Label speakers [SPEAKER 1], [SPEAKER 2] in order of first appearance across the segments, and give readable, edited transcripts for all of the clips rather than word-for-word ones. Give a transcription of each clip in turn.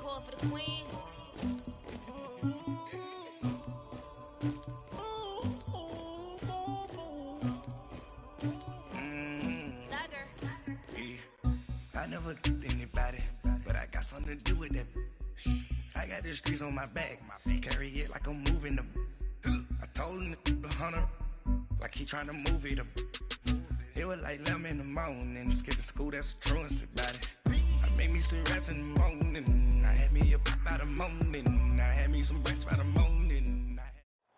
[SPEAKER 1] call for the queen.
[SPEAKER 2] I never anybody, but I got something to do with that. I got the streets on my back, carry it like I'm moving the. I told him the hunter, like he trying to move it up. It was like 11 in the morning, skipping school, that's a truancy about it. I made me some rest in the morning, I had me up by the morning, I had me some breakfast by the morning.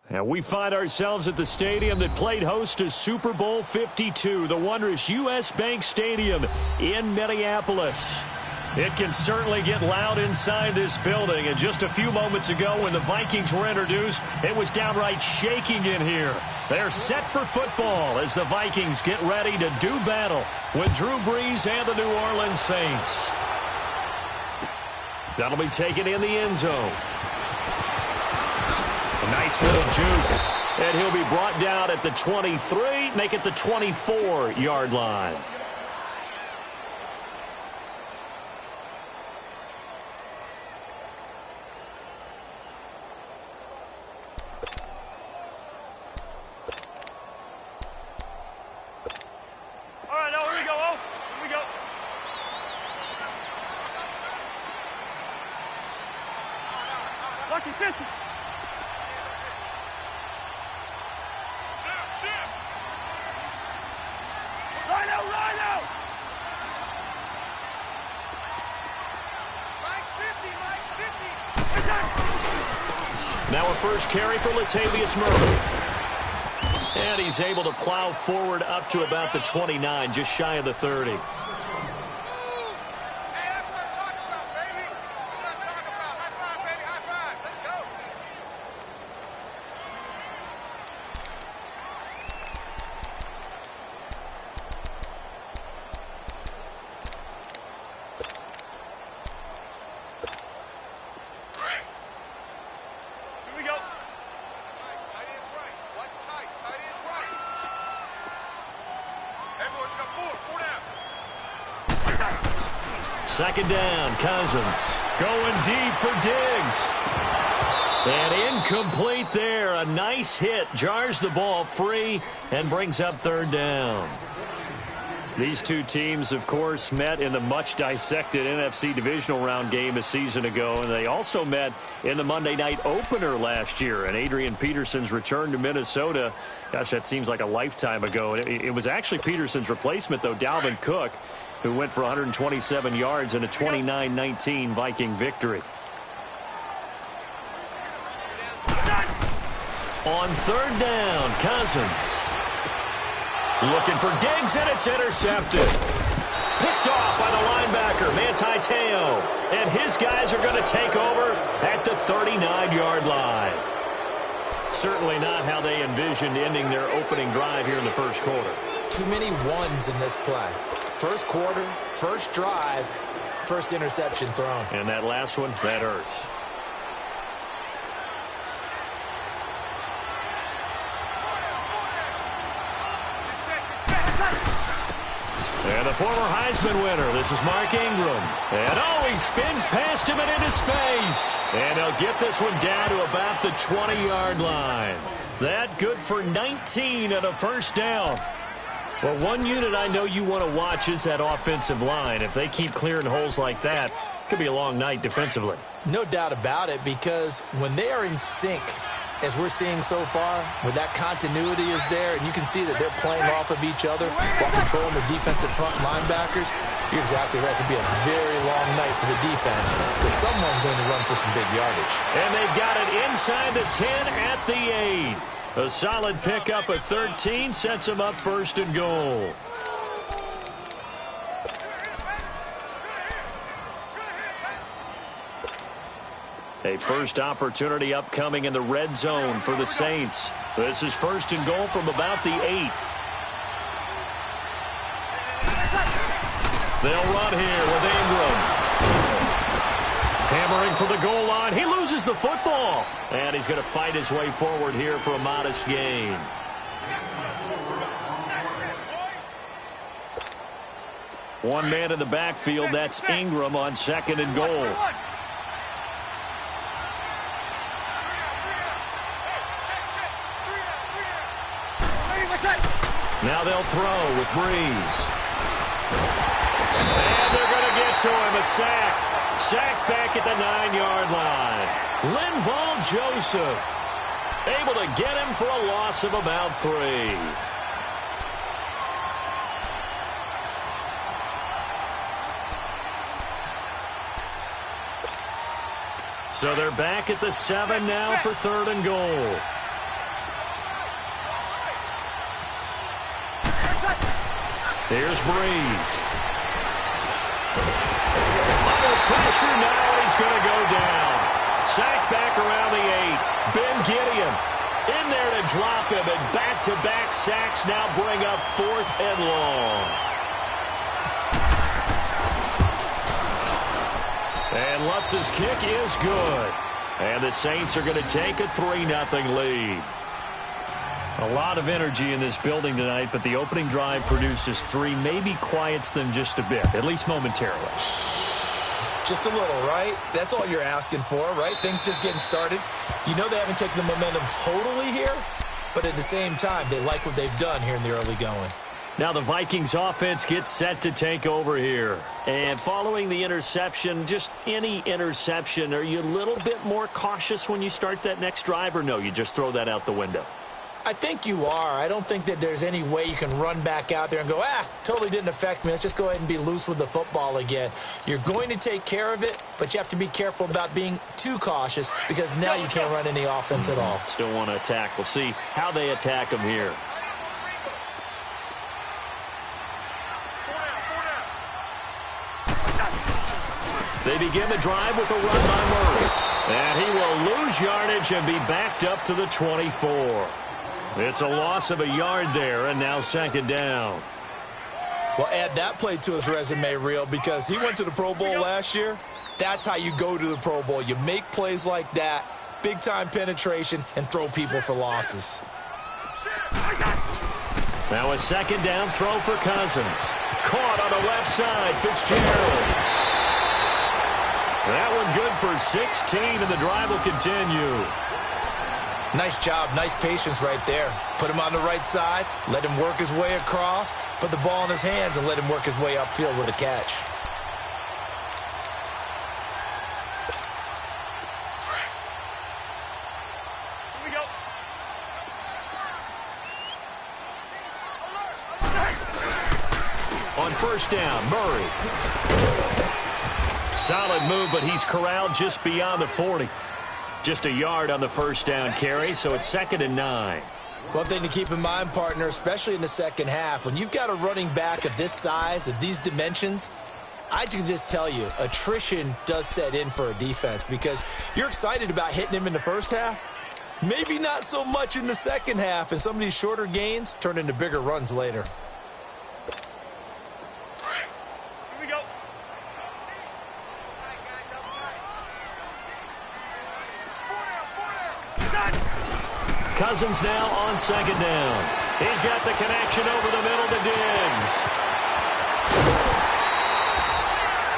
[SPEAKER 3] And we find ourselves at the stadium that played host to Super Bowl 52, the wondrous U.S. Bank Stadium in Minneapolis. It can certainly get loud inside this building. And just a few moments ago when the Vikings were introduced, it was downright shaking in here. They're set for football as the Vikings get ready to do battle with Drew Brees and the New Orleans Saints. That'll be taken in the end zone. A nice little juke. And he'll be brought down at the 23, make it the 24-yard line. Now a first carry for Latavius Murray. And he's able to plow forward up to about the 29, just shy of the 30. Second down, Cousins going deep for Diggs. And incomplete there. A nice hit. Jars the ball free and brings up third down. These two teams, of course, met in the much-dissected NFC divisional round game a season ago, and they also met in the Monday night opener last year. And Adrian Peterson's return to Minnesota, gosh, that seems like a lifetime ago. It was actually Peterson's replacement, though, Dalvin Cook, who went for 127 yards in a 29-19 Viking victory. On third down, Cousins looking for Diggs, and it's intercepted. Picked off by the linebacker, Manti Te'o. And his guys are going to take over at the 39-yard line. Certainly not how they envisioned ending their opening drive here in the first quarter.
[SPEAKER 4] Too many ones in this play. First quarter, first drive, first interception thrown.
[SPEAKER 3] And that last one, that hurts. And the former Heisman winner, this is Mark Ingram. And he spins past him and into space. And he'll get this one down to about the 20-yard line. That good for 19 and a first down. Well, one unit I know you want to watch is that offensive line. If they keep clearing holes like that, it could be a long night defensively.
[SPEAKER 4] No doubt about it, because when they are in sync, as we're seeing so far, where that continuity is there, and you can see that they're playing off of each other while controlling the defensive front linebackers, you're exactly right. It could be a very long night for the defense, because someone's going to run for some big yardage.
[SPEAKER 3] And they've got it inside the 10 at the 8. A solid pickup at 13 sets them up first and goal. A first opportunity upcoming in the red zone for the Saints. This is first and goal from about the 8. They'll run here with Ingram. Hammering for the goal line. He loses the football. And he's going to fight his way forward here for a modest gain. One man in the backfield. That's Ingram on second and goal. Now they'll throw with Breeze. And they're going to get to him. A sack. Sack back at the 9-yard line. Linval Joseph able to get him for a loss of about 3. So they're back at the 7 now for 3rd and goal. Here's Breeze. Under pressure now, he's going to go down. Sack back around the 8. Ben Gideon in there to drop him, and back-to-back sacks now bring up 4th and long. And Lutz's kick is good. And the Saints are going to take a 3-0 lead. A lot of energy in this building tonight, but the opening drive produces 3, maybe quiets them just a bit, at least momentarily.
[SPEAKER 4] Just a little, right? That's all you're asking for, right? Things just getting started. You know they haven't taken the momentum totally here, but at the same time, they like what they've done here in the early going.
[SPEAKER 3] Now the Vikings offense gets set to take over here. And following the interception, just any interception, are you a little bit more cautious when you start that next drive, or no, you just throw that out the window?
[SPEAKER 4] I think you are. I don't think that there's any way you can run back out there and go, totally didn't affect me. Let's just go ahead and be loose with the football again. You're going to take care of it, but you have to be careful about being too cautious because now you can't run any offense at all.
[SPEAKER 3] Still want to attack. We'll see how they attack them here. They begin the drive with a run by Murray. And he will lose yardage and be backed up to the 24. It's a loss of a yard there, and now 2nd down.
[SPEAKER 4] Well, add that play to his resume reel because he went to the Pro Bowl last year. That's how you go to the Pro Bowl. You make plays like that, big-time penetration, and throw people for losses.
[SPEAKER 3] Now a 2nd down throw for Cousins. Caught on the left side, Fitzgerald. That one good for 16, and the drive will continue.
[SPEAKER 4] Nice job, nice patience right there. Put him on the right side, let him work his way across, put the ball in his hands, and let him work his way upfield with a catch.
[SPEAKER 2] Here we go.
[SPEAKER 3] On 1st down, Murray. Solid move, but he's corralled just beyond the 40. Just a yard on the 1st down carry, so it's 2nd and 9.
[SPEAKER 4] One thing to keep in mind, partner, especially in the second half, when you've got a running back of this size, of these dimensions, I can just tell you, attrition does set in for a defense because you're excited about hitting him in the first half. Maybe not so much in the second half, and some of these shorter gains turn into bigger runs later.
[SPEAKER 3] Cousins now on 2nd down. He's got the connection over the middle to Diggs.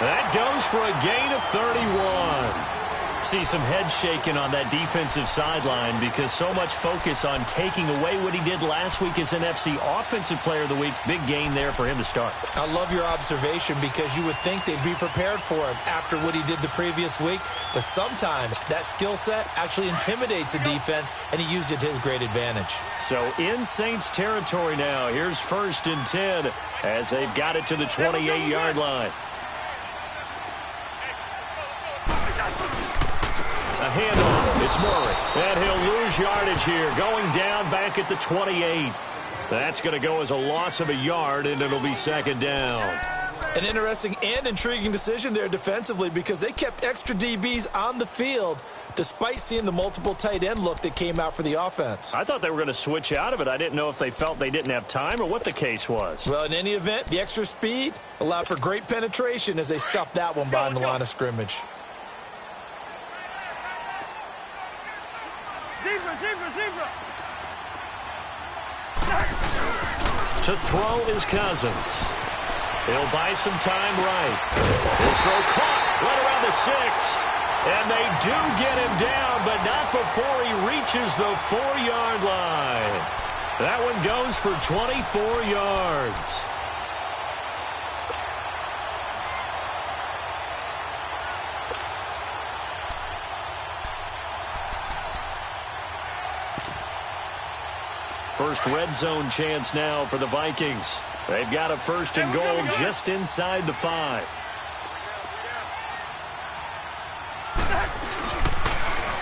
[SPEAKER 3] That goes for a gain of 31. See some head shaking on that defensive sideline because so much focus on taking away what he did last week as NFC Offensive Player of the Week. Big gain there for him to start.
[SPEAKER 4] I love your observation because you would think they'd be prepared for him after what he did the previous week. But sometimes that skill set actually intimidates a defense, and he used it to his great advantage.
[SPEAKER 3] So in Saints territory now, here's 1st and 10 as they've got it to the 28-yard line. A handoff. It's Murray. And he'll lose yardage here. Going down back at the 28. That's going to go as a loss of a yard, and it'll be 2nd down.
[SPEAKER 4] An interesting and intriguing decision there defensively because they kept extra DBs on the field despite seeing the multiple tight end look that came out for the offense.
[SPEAKER 3] I thought they were going to switch out of it. I didn't know if they felt they didn't have time or what the case was.
[SPEAKER 4] Well, in any event, the extra speed allowed for great penetration as they stuffed that one behind the line of scrimmage.
[SPEAKER 2] Zebra.
[SPEAKER 3] To throw is Cousins. He'll buy some time right. He'll throw caught right around the 6. And they do get him down, but not before he reaches the 4-yard line. That one goes for 24 yards. First red zone chance now for the Vikings. They've got a first and goal just inside the 5.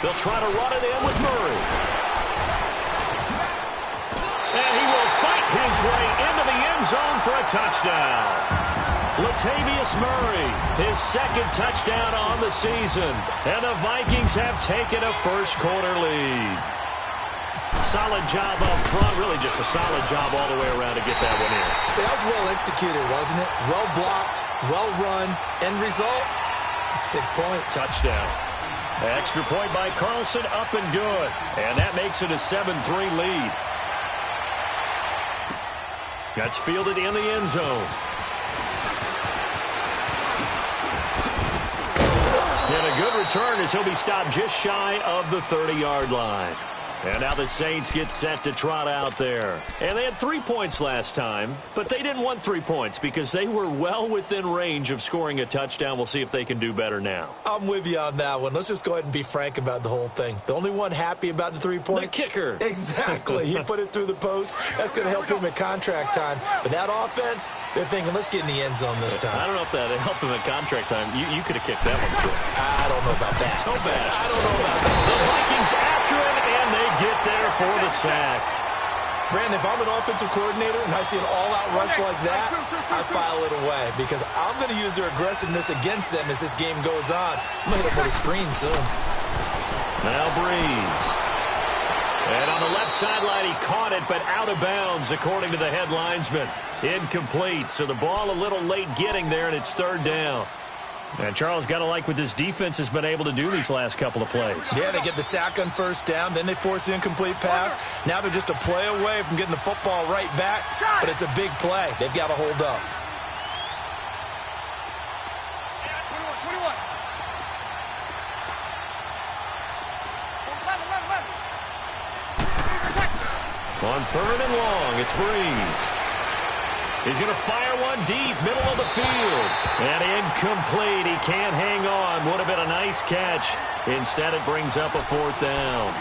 [SPEAKER 3] They'll try to run it in with Murray. And he will fight his way into the end zone for a touchdown. Latavius Murray, his second touchdown on the season. And the Vikings have taken a first quarter lead. Solid job up front, really just a solid job all the way around to get that one in.
[SPEAKER 4] That was well executed, wasn't it? Well blocked, well run. End result, 6 points.
[SPEAKER 3] Touchdown. Extra point by Carlson, up and good. And that makes it a 7-3 lead. That's fielded in the end zone. And a good return as he'll be stopped just shy of the 30-yard line. And now the Saints get set to trot out there. And they had 3 points last time, but they didn't want 3 points because they were well within range of scoring a touchdown. We'll see if they can do better now.
[SPEAKER 4] I'm with you on that one. Let's just go ahead and be frank about the whole thing. The only one happy about the 3-point?
[SPEAKER 3] The kicker.
[SPEAKER 4] Exactly. He put it through the post. That's going to help him at contract time. But that offense, they're thinking, let's get in the end zone this time.
[SPEAKER 3] I don't know if that helped him at contract time. You could have kicked that one through.
[SPEAKER 4] I don't know about that.
[SPEAKER 3] So bad.
[SPEAKER 4] I don't know about that.
[SPEAKER 3] The Vikings after him, and they get there for the sack.
[SPEAKER 4] Brandon, if I'm an offensive coordinator and I see an all-out rush like that, I file it away because I'm going to use their aggressiveness against them as this game goes on. I'm going to hit them with a screen soon.
[SPEAKER 3] Now Breeze. And on the left sideline, he caught it, but out of bounds, according to the head linesman. Incomplete, so the ball a little late getting there, and it's third down. And Charles, got to like what this defense has been able to do these last couple of plays.
[SPEAKER 4] Yeah, they get the sack on first down, then they force the incomplete pass. Now they're just a play away from getting the football right back, but it's a big play. They've got to hold up.
[SPEAKER 3] On third and long, it's Breeze. He's going to fire one deep, middle of the field. And incomplete. He can't hang on. Would have been a nice catch. Instead, it brings up a fourth down.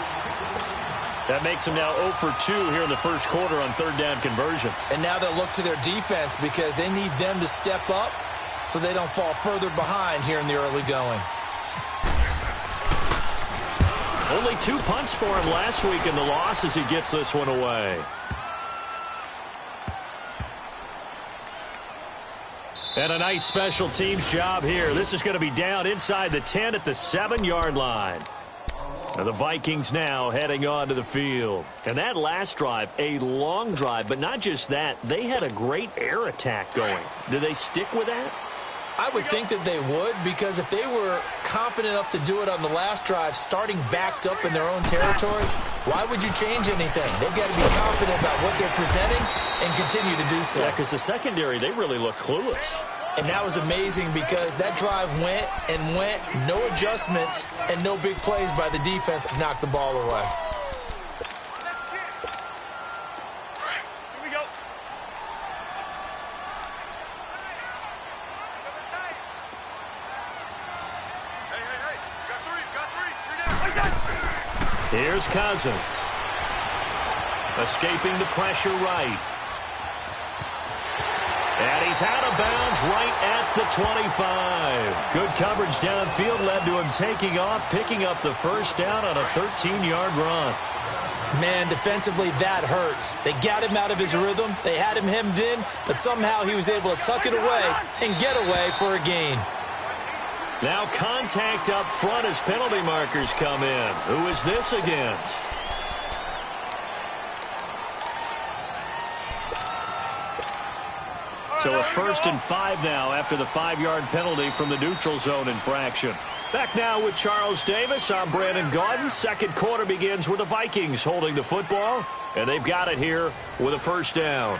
[SPEAKER 3] That makes him now 0 for 2 here in the first quarter on third down conversions.
[SPEAKER 4] And now they'll look to their defense because they need them to step up so they don't fall further behind here in the early going.
[SPEAKER 3] Only 2 punts for him last week in the loss as he gets this one away. And a nice special teams job here. This is going to be down inside the 10 at the 7-yard line. Now the Vikings now heading on to the field. And that last drive, a long drive, but not just that. They had a great air attack going. Do they stick with that?
[SPEAKER 4] I would think that they would, because if they were confident enough to do it on the last drive, starting backed up in their own territory, why would you change anything? They've got to be confident about what they're presenting and continue to do so.
[SPEAKER 3] Yeah, because the secondary, they really look clueless.
[SPEAKER 4] And that was amazing because that drive went and went, no adjustments and no big plays by the defense to knock the ball away.
[SPEAKER 3] Here's Cousins. Escaping the pressure right. And he's out of bounds right at the 25. Good coverage downfield led to him taking off, picking up the first down on a 13-yard run.
[SPEAKER 4] Man, defensively, that hurts. They got him out of his rhythm. They had him hemmed in, but somehow he was able to tuck it away and get away for a gain.
[SPEAKER 3] Now contact up front as penalty markers come in. Who is this against? So a 1st and 5 now after the 5-yard penalty from the neutral zone infraction. Back now with Charles Davis. I'm Brandon Gaudin. Second quarter begins with the Vikings holding the football, and they've got it here with a first down.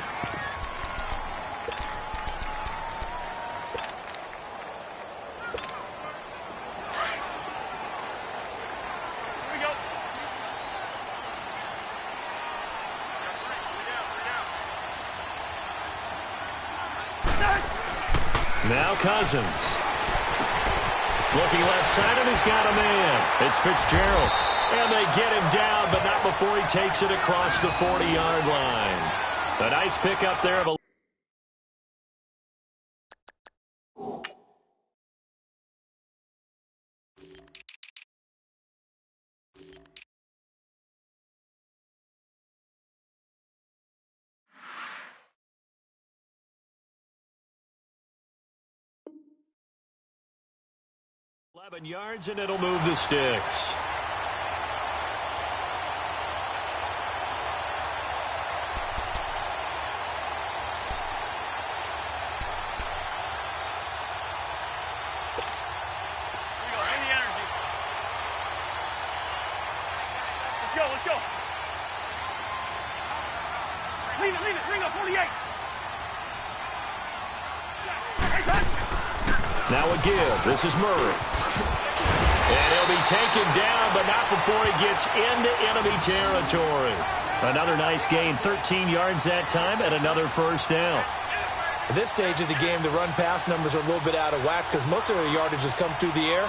[SPEAKER 3] Now Cousins. Looking left side, and he's got a man. It's Fitzgerald. And they get him down, but not before he takes it across the 40-yard line. A nice pickup there of a 11 yards, and it'll move the sticks.
[SPEAKER 1] Let's go. Leave it. Ring up 48.
[SPEAKER 3] Now a give. This is Murray. And he'll be taken down, but not before he gets into enemy territory. Another nice gain, 13 yards that time, and another first down.
[SPEAKER 4] At this stage of the game, the run-pass numbers are a little bit out of whack because most of their yardage has come through the air.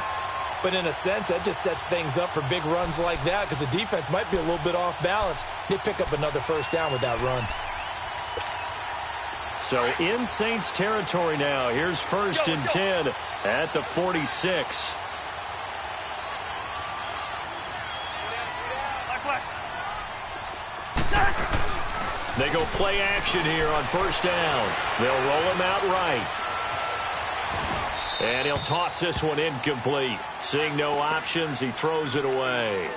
[SPEAKER 4] But in a sense, that just sets things up for big runs like that because the defense might be a little bit off balance. They pick up another first down with that run.
[SPEAKER 3] So in Saints territory now. Here's first and 10 at the 46. They go play action here on first down. They'll roll him out right. And he'll toss this one incomplete. Seeing no options, he throws it away.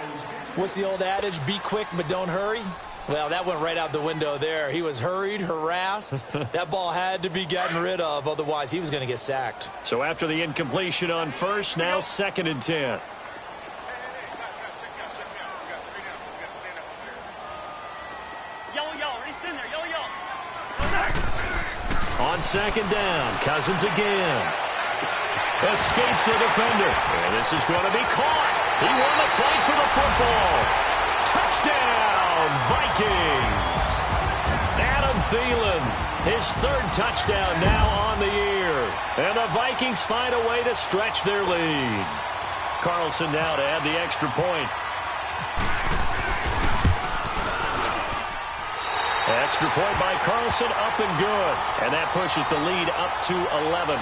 [SPEAKER 4] What's the old adage? Be quick, but don't hurry. Well, that went right out the window there. He was hurried, harassed. That ball had to be gotten rid of, otherwise he was going to get sacked.
[SPEAKER 3] So after the incompletion on first, now second and 10. On second down, Cousins again. Escapes the defender. And this is going to be caught. He won the fight for the football. Touchdown, Vikings. Adam Thielen, his third touchdown now on the year. And the Vikings find a way to stretch their lead. Carlson now to add the extra point. Extra point by Carlson, up and good. And that pushes the lead up to 11.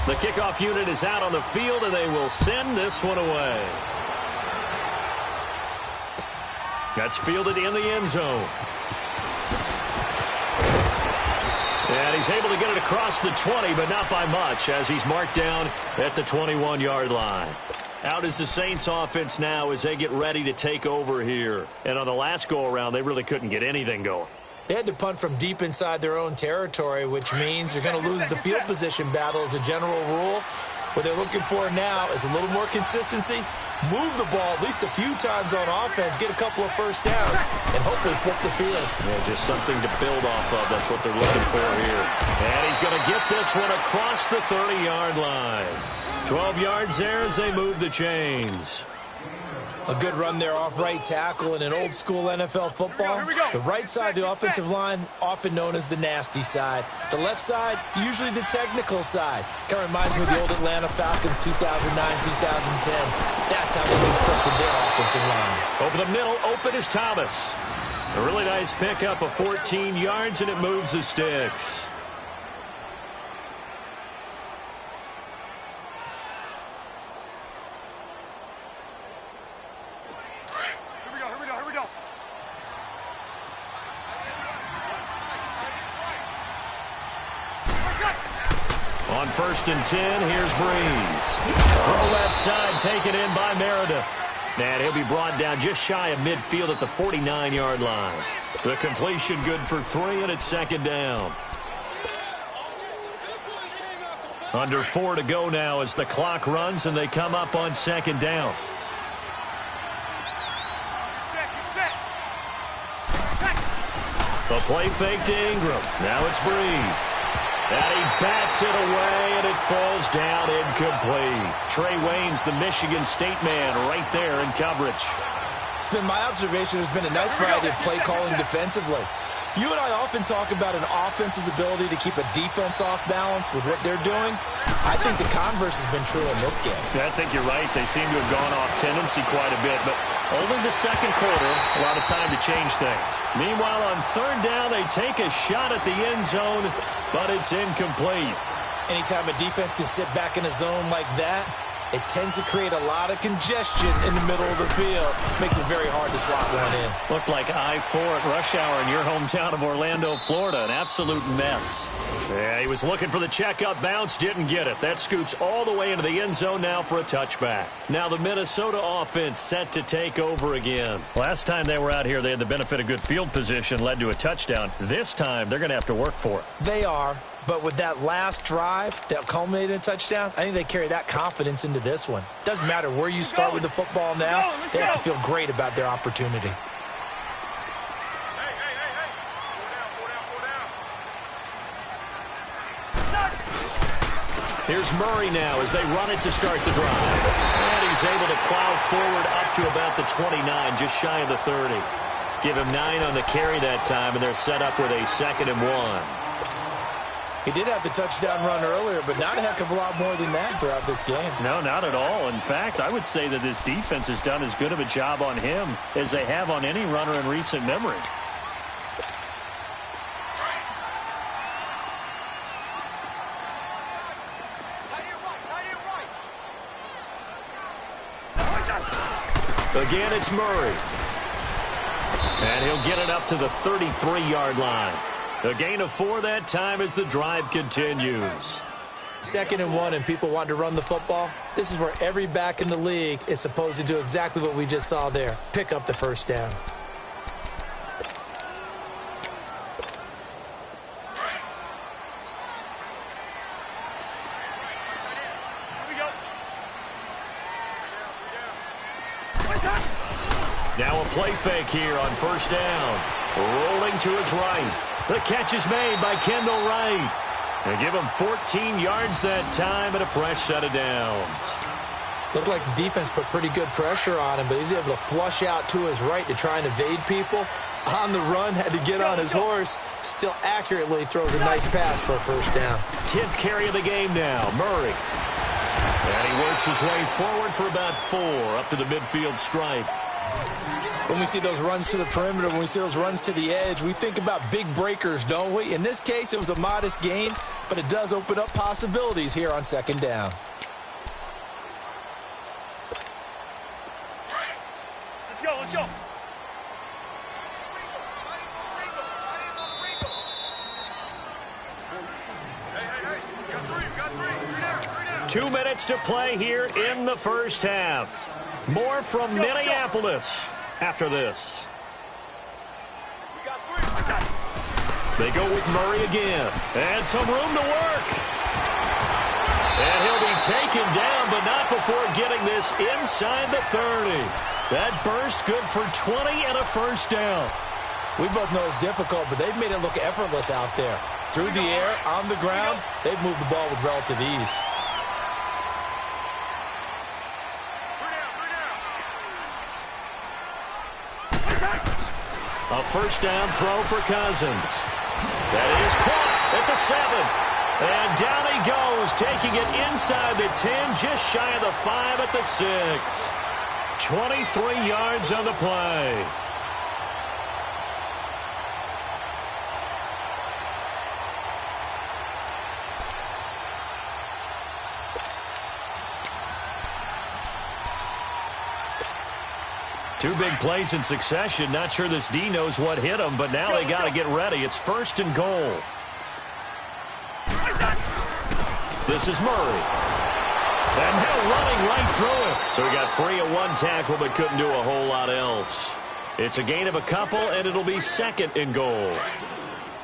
[SPEAKER 3] The kickoff unit is out on the field, and they will send this one away. That's fielded in the end zone. And he's able to get it across the 20, but not by much, as he's marked down at the 21-yard line. Out is the Saints offense now as they get ready to take over here. And on the last go-around, they really couldn't get anything going.
[SPEAKER 4] They had to punt from deep inside their own territory, which means they're going to lose the field position battle as a general rule. What they're looking for now is a little more consistency, move the ball at least a few times on offense, get a couple of first downs, and hopefully flip the field.
[SPEAKER 3] Yeah, just something to build off of. That's what they're looking for here. And he's going to get this one across the 30-yard line. 12 yards there as they move the chains.
[SPEAKER 4] A good run there off right tackle in an old-school NFL football. The right side of the offensive line, often known as the nasty side. The left side, usually the technical side. Kind of reminds me of the old Atlanta Falcons 2009-2010. That's how they constructed their offensive line.
[SPEAKER 3] Over the middle, open is Thomas. A really nice pickup of 14 yards, and it moves the sticks. On first and 10, here's Breeze. Throw left side, taken in by Meredith. And he'll be brought down just shy of midfield at the 49-yard line. The completion good for 3, and it's second down. Under 4 to go now as the clock runs, and they come up on second down. The play fake to Ingram. Now it's Breeze. And he bats it away, and it falls down incomplete. Trey Waynes, the Michigan State man, right there in coverage.
[SPEAKER 4] It's been my observation there's been a nice variety of play calling defensively. You and I often talk about an offense's ability to keep a defense off balance with what they're doing. I think the converse has been true in this game.
[SPEAKER 3] Yeah, I think you're right. They seem to have gone off tendency quite a bit, but only the second quarter, a lot of time to change things. Meanwhile, on third down, they take a shot at the end zone, but it's incomplete. Anytime a defense can sit back in a zone like that, it tends to create a lot of congestion in the middle of the field. Makes it very hard to slot one in. Looked like I-4 at rush hour in your hometown of Orlando, Florida. An absolute mess. Yeah, he was looking for the checkup bounce, didn't get it. That scoots all the way into the end zone now for a touchback. Now the Minnesota offense set to take over again. Last time they were out here, they had the benefit of good field position, led to a touchdown. This time, they're going to have to work for it.
[SPEAKER 4] They are. But with that last drive that culminated in a touchdown, I think they carry that confidence into this one. Doesn't matter where you start with the football now, they have to feel great about their opportunity.
[SPEAKER 3] Here's Murray now as they run it to start the drive. And he's able to plow forward up to about the 29, just shy of the 30. Give him 9 on the carry that time, and they're set up with a 2nd and 1.
[SPEAKER 4] He did have the touchdown run earlier, but not a heck of a lot more than that throughout this game.
[SPEAKER 3] No, not at all. In fact, I would say that this defense has done as good of a job on him as they have on any runner in recent memory. Again, it's Murray. And he'll get it up to the 33-yard line. A gain of 4 that time as the drive continues.
[SPEAKER 4] 2nd and 1 and people want to run the football. This is where every back in the league is supposed to do exactly what we just saw there. Pick up the first down.
[SPEAKER 3] Now a play fake here on first down. Rolling to his right. The catch is made by Kendall Wright. They give him 14 yards that time and a fresh set of downs.
[SPEAKER 4] Looked like the defense put pretty good pressure on him, but he's able to flush out to his right to try and evade people. On the run, had to get on his horse. Still accurately throws a nice pass for a first down.
[SPEAKER 3] 10th carry of the game now, Murray. And he works his way forward for about 4 up to the midfield stripe.
[SPEAKER 4] When we see those runs to the perimeter, when we see those runs to the edge, we think about big breakers, don't we? In this case, it was a modest gain, but it does open up possibilities here on 2nd down.
[SPEAKER 1] Let's go.
[SPEAKER 3] 2 minutes to play here in the first half. More from Minneapolis after this. They go with Murray again. And some room to work. And he'll be taken down, but not before getting this inside the 30. That burst good for 20 and a first down.
[SPEAKER 4] We both know it's difficult, but they've made it look effortless out there. Through the air, on the ground, they've moved the ball with relative ease.
[SPEAKER 3] A first down throw for Cousins. That is caught at the 7. And down he goes, taking it inside the 10, just shy of the 5 at the 6. 23 yards on the play. Two big plays in succession. Not sure this D knows what hit him, but now they got to get ready. It's 1st and goal. This is Murray. And Hill running right through it. So he got free of 1 tackle, but couldn't do a whole lot else. It's a gain of a couple, and it'll be 2nd and goal.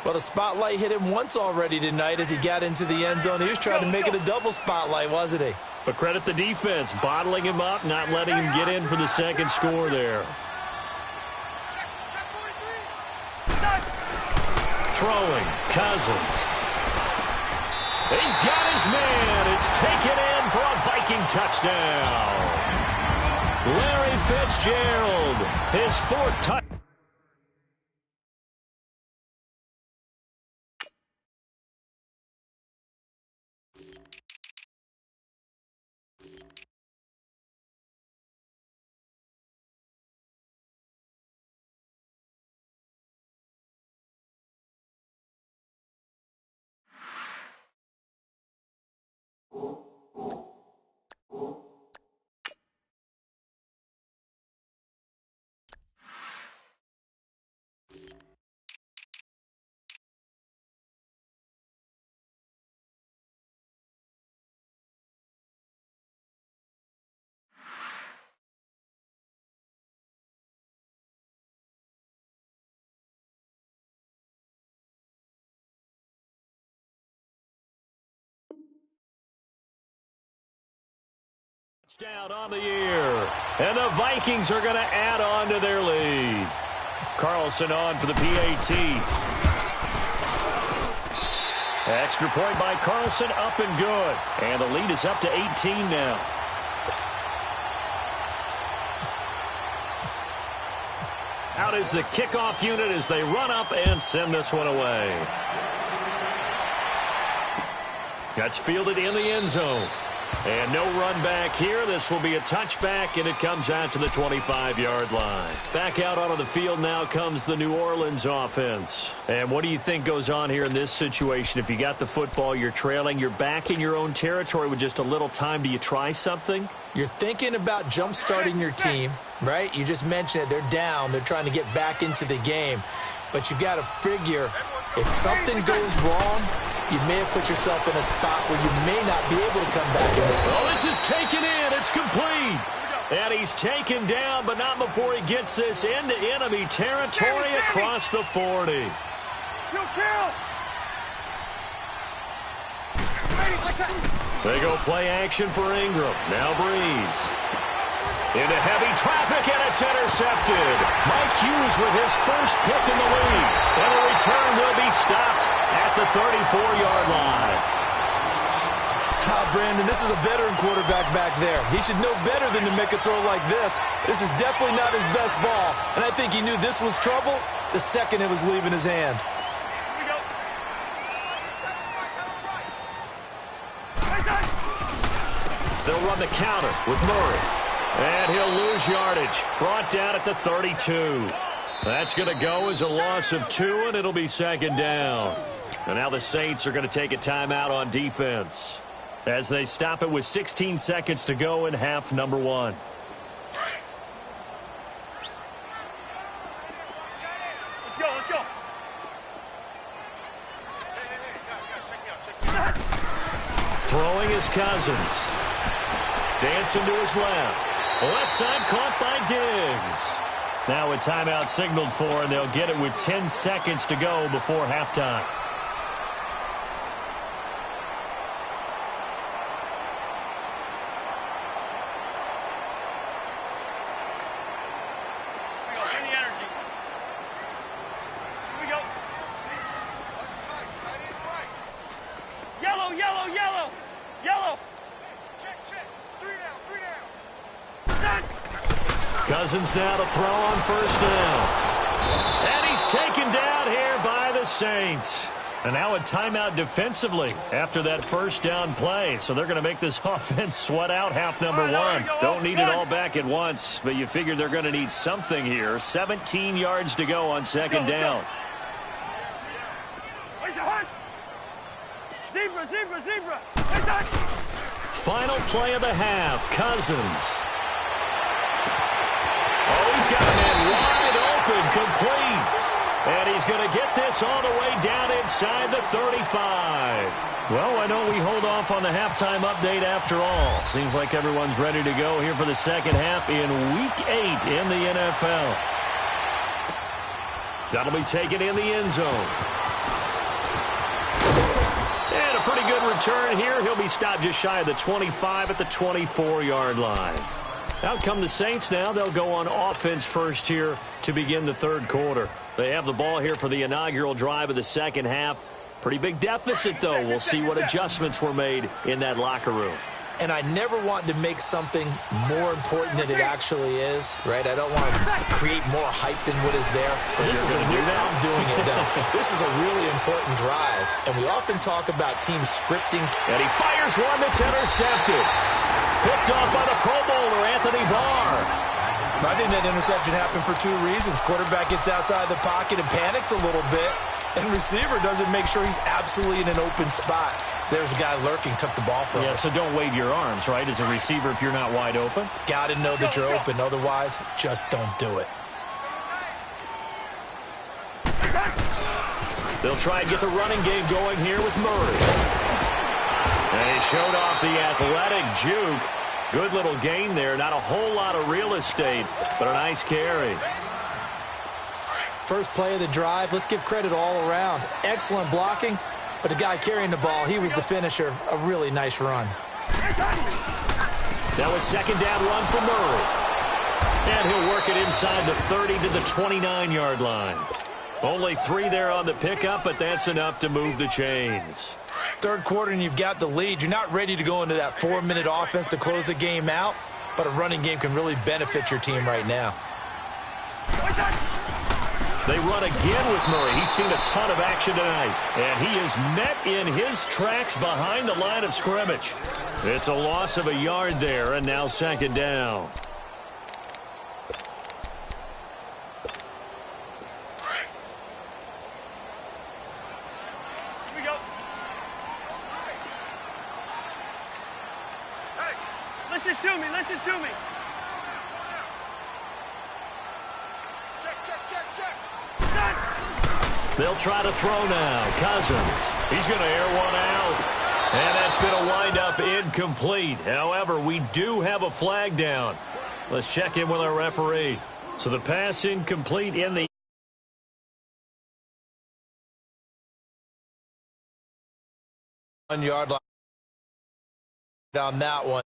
[SPEAKER 4] Well, the spotlight hit him once already tonight as he got into the end zone. He was trying to make it a double spotlight, wasn't he?
[SPEAKER 3] But credit the defense, bottling him up, not letting him get in for the second score there. Throwing, Cousins. He's got his man. It's taken in for a Viking touchdown. Larry Fitzgerald, his fourth touchdown. Touchdown on the year, and the Vikings are going to add on to their lead. Carlson on for the PAT. Extra point by Carlson, up and good. And the lead is up to 18 now. Out is the kickoff unit as they run up and send this one away. That's fielded in the end zone. And no run back here. This will be a touchback, and it comes out to the 25-yard line. Back out onto the field now comes the New Orleans offense. And what do you think goes on here in this situation? If you got the football, you're trailing, you're back in your own territory with just a little time. Do you try something?
[SPEAKER 4] You're thinking about jump-starting your team, right? You just mentioned it. They're down. They're trying to get back into the game. But you got to figure if something goes wrong, you may have put yourself in a spot where you may not be able to come back.
[SPEAKER 3] Oh, this is taken in. It's complete. And he's taken down, but not before he gets this into enemy territory across the 40. They go play action for Ingram. Now Breeze. Into heavy traffic, and it's intercepted. Mike Hughes with his first pick in the league. And the return will be stopped at the 34-yard line.
[SPEAKER 4] Brandon, this is a veteran quarterback back there. He should know better than to make a throw like this. This is definitely not his best ball. And I think he knew this was trouble the second it was leaving his hand.
[SPEAKER 3] They'll run the counter with Murray. And he'll lose yardage. Brought down at the 32. That's going to go as a loss of 2, and it'll be second down. And now the Saints are going to take a timeout on defense as they stop it with 16 seconds to go in half number 1.
[SPEAKER 1] Let's go.
[SPEAKER 3] Throwing is Cousins. Dancing to his left. Left side caught by Diggs. Now a timeout signaled for, and they'll get it with 10 seconds to go before halftime. Cousins now to throw on first down. And he's taken down here by the Saints. And now a timeout defensively after that first down play. So they're going to make this offense sweat out half number 1. Don't need it all back at once, but you figure they're going to need something here. 17 yards to go on second down.
[SPEAKER 1] Zebra.
[SPEAKER 3] Final play of the half. Cousins. Oh, he's got a man wide open, complete. And he's going to get this all the way down inside the 35. Well, why don't we hold off on the halftime update after all? Seems like everyone's ready to go here for the second half in Week 8 in the NFL. That'll be taken in the end zone. And a pretty good return here. He'll be stopped just shy of the 25 at the 24-yard line. Out come the Saints now. They'll go on offense first here to begin the third quarter. They have the ball here for the inaugural drive of the second half. Pretty big deficit, though. We'll see what adjustments were made in that locker room.
[SPEAKER 4] and I never want to make something more important than it actually is, right? I don't want to create more hype than what is there. But this is a real, I'm doing it though. This is a really important drive, and we often talk about teams scripting.
[SPEAKER 3] And he fires one that's intercepted. Picked off by the Pro Bowler, Anthony Barr.
[SPEAKER 4] I think that interception happened for two reasons. Quarterback gets outside the pocket and panics a little bit, and receiver doesn't make sure he's absolutely in an open spot. So there's a guy lurking, took the ball from him.
[SPEAKER 3] Yeah, so don't wave your arms, right, as a receiver if you're not wide open.
[SPEAKER 4] Got to know that you're open. Otherwise, just don't do it.
[SPEAKER 3] They'll try and get the running game going here with Murray. And he showed off the athletic juke. Good little gain there. Not a whole lot of real estate, but a nice carry.
[SPEAKER 4] First play of the drive, let's give credit all around. Excellent blocking, but the guy carrying the ball, he was the finisher. A really nice run.
[SPEAKER 3] That was second down run for Murray. And he'll work it inside the 30 to the 29-yard line. Only 3 there on the pickup, but that's enough to move the chains.
[SPEAKER 4] Third quarter and you've got the lead. You're not ready to go into that 4-minute offense to close the game out, but a running game can really benefit your team right now.
[SPEAKER 3] They run again with Murray. He's seen a ton of action tonight, and he is met in his tracks behind the line of scrimmage. It's a loss of a yard there, and now second down.
[SPEAKER 1] Listen to me. Check.
[SPEAKER 3] They'll try to throw now. Cousins. He's going to air one out. And that's going to wind up incomplete. However, we do have a flag down. Let's check in with our referee. So the pass incomplete in the
[SPEAKER 4] 1 yard line on that one.